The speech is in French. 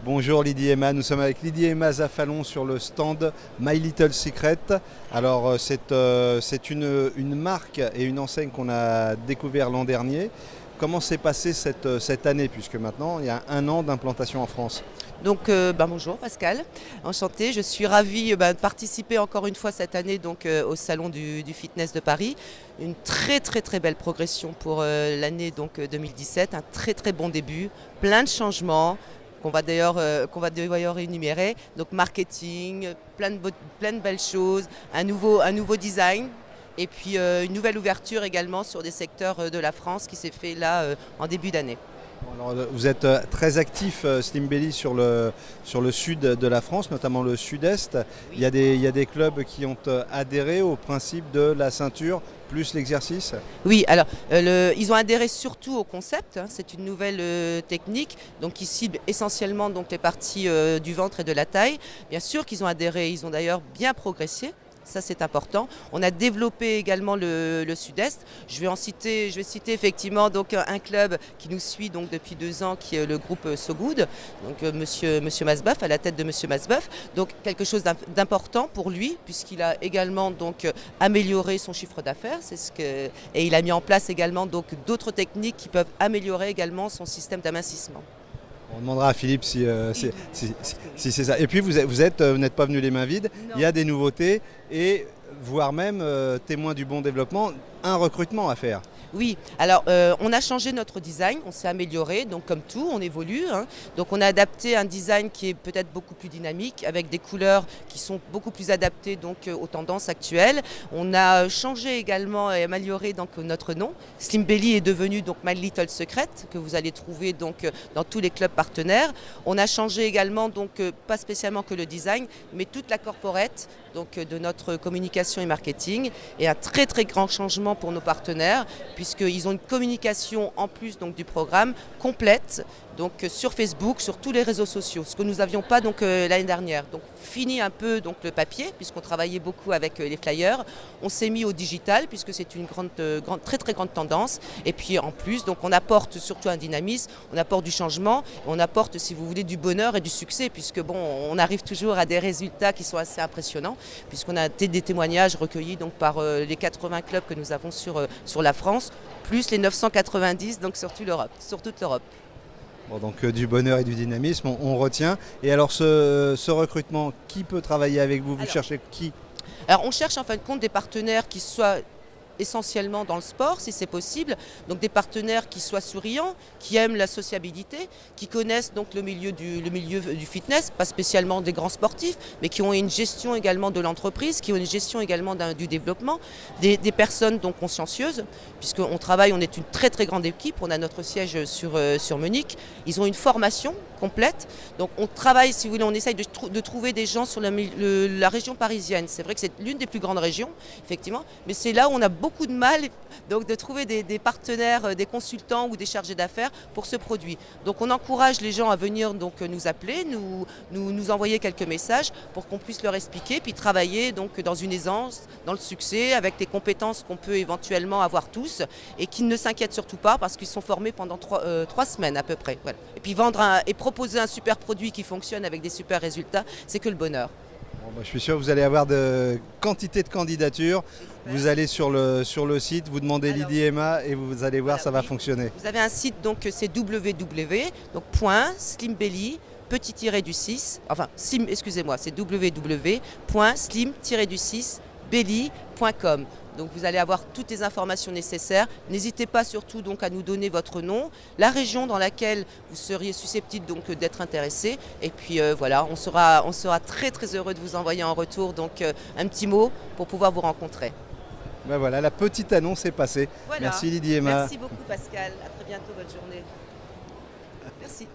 Bonjour Lydie Emma, nous sommes avec Lydie Emma Zafalon sur le stand My Little Secret. Alors c'est une marque et une enseigne qu'on a découvert l'an dernier. Comment s'est passée cette année, puisque maintenant il y a 1 an d'implantation en France? Donc, bonjour Pascal, enchantée. Je suis ravie de participer encore une fois cette année au Salon du Fitness de Paris. Une très belle progression pour l'année 2017, un très bon début, plein de changements qu'on va d'ailleurs énumérer. Donc marketing, plein de belles choses, un nouveau design. Et puis une nouvelle ouverture également sur des secteurs de la France qui s'est fait là en début d'année. Alors, vous êtes très actif Slim Belly sur le sud de la France, notamment le sud-est. Oui. Il y a des clubs qui ont adhéré au principe de la ceinture plus l'exercice. Oui, alors ils ont adhéré surtout au concept. C'est une nouvelle technique donc qui cible essentiellement donc les parties du ventre et de la taille. Bien sûr qu'ils ont adhéré, ils ont d'ailleurs bien progressé. Ça c'est important. On a développé également le Sud-Est. Je vais citer effectivement donc un club qui nous suit donc depuis 2 ans, qui est le groupe So Good. Donc Monsieur Masboeuf, à la tête de Monsieur Masboeuf. Donc quelque chose d'important pour lui, puisqu'il a également donc amélioré son chiffre d'affaires. Et il a mis en place également donc d'autres techniques qui peuvent améliorer également son système d'amincissement. On demandera à Philippe si c'est ça. Et puis vous n'êtes pas venu les mains vides. Non. Il y a des nouveautés et voire même témoin du bon développement, un recrutement à faire. Oui, alors on a changé notre design, on s'est amélioré, donc comme tout, on évolue. Donc on a adapté un design qui est peut-être beaucoup plus dynamique, avec des couleurs qui sont beaucoup plus adaptées donc, aux tendances actuelles. On a changé également et amélioré donc, notre nom. Slim Belly est devenu donc My Little Secret, que vous allez trouver donc, dans tous les clubs partenaires. On a changé également, donc, pas spécialement que le design, mais toute la corporate donc, de notre communication et marketing. Et un très grand changement pour nos partenaires, puisqu'ils ont une communication en plus donc, du programme complète donc, sur Facebook, sur tous les réseaux sociaux, ce que nous n'avions pas l'année dernière. Donc fini un peu donc, le papier, puisqu'on travaillait beaucoup avec les flyers. On s'est mis au digital, puisque c'est une très grande tendance. Et puis en plus, donc, on apporte surtout un dynamisme, on apporte du changement, on apporte, si vous voulez, du bonheur et du succès, puisque bon, on arrive toujours à des résultats qui sont assez impressionnants, puisqu'on a des témoignages recueillis donc, par les 80 clubs que nous avons sur la France, plus les 990 donc, sur toute l'Europe. Bon, donc du bonheur et du dynamisme, on retient. Et alors ce recrutement, qui peut travailler avec vous? Vous cherchez qui? Alors on cherche en fin de compte des partenaires qui soient essentiellement dans le sport, si c'est possible. Donc des partenaires qui soient souriants, qui aiment la sociabilité, qui connaissent donc le milieu du fitness, pas spécialement des grands sportifs, mais qui ont une gestion également de l'entreprise, qui ont une gestion également du développement, des personnes donc consciencieuses, puisqu'on travaille, on est une très grande équipe, on a notre siège sur Munich, ils ont une formation complète, donc on travaille, si vous voulez, on essaye de trouver des gens sur la région parisienne. C'est vrai que c'est l'une des plus grandes régions, effectivement, mais c'est là où on a beaucoup de mal donc, de trouver des partenaires, des consultants ou des chargés d'affaires pour ce produit. Donc on encourage les gens à venir donc, nous appeler, nous envoyer quelques messages pour qu'on puisse leur expliquer, puis travailler donc, dans une aisance, dans le succès, avec des compétences qu'on peut éventuellement avoir tous et qui ne s'inquiètent surtout pas parce qu'ils sont formés pendant 3 semaines à peu près. Voilà. Et puis et proposer un super produit qui fonctionne avec des super résultats, c'est que le bonheur. Bon, je suis sûr que vous allez avoir de quantité de candidatures. Vous allez sur le site, vous demandez Lydie Emma et vous allez voir, ça va fonctionner. Vous avez un site, donc c'est www.slimbelly c'est www.slim-belly.com. Donc vous allez avoir toutes les informations nécessaires. N'hésitez pas surtout donc à nous donner votre nom, la région dans laquelle vous seriez susceptible donc d'être intéressé. Et puis voilà, on sera très heureux de vous envoyer en retour donc un petit mot pour pouvoir vous rencontrer. Ben voilà, la petite annonce est passée. Voilà. Merci Lydie Emma. Merci beaucoup Pascal. À très bientôt, bonne journée. Merci.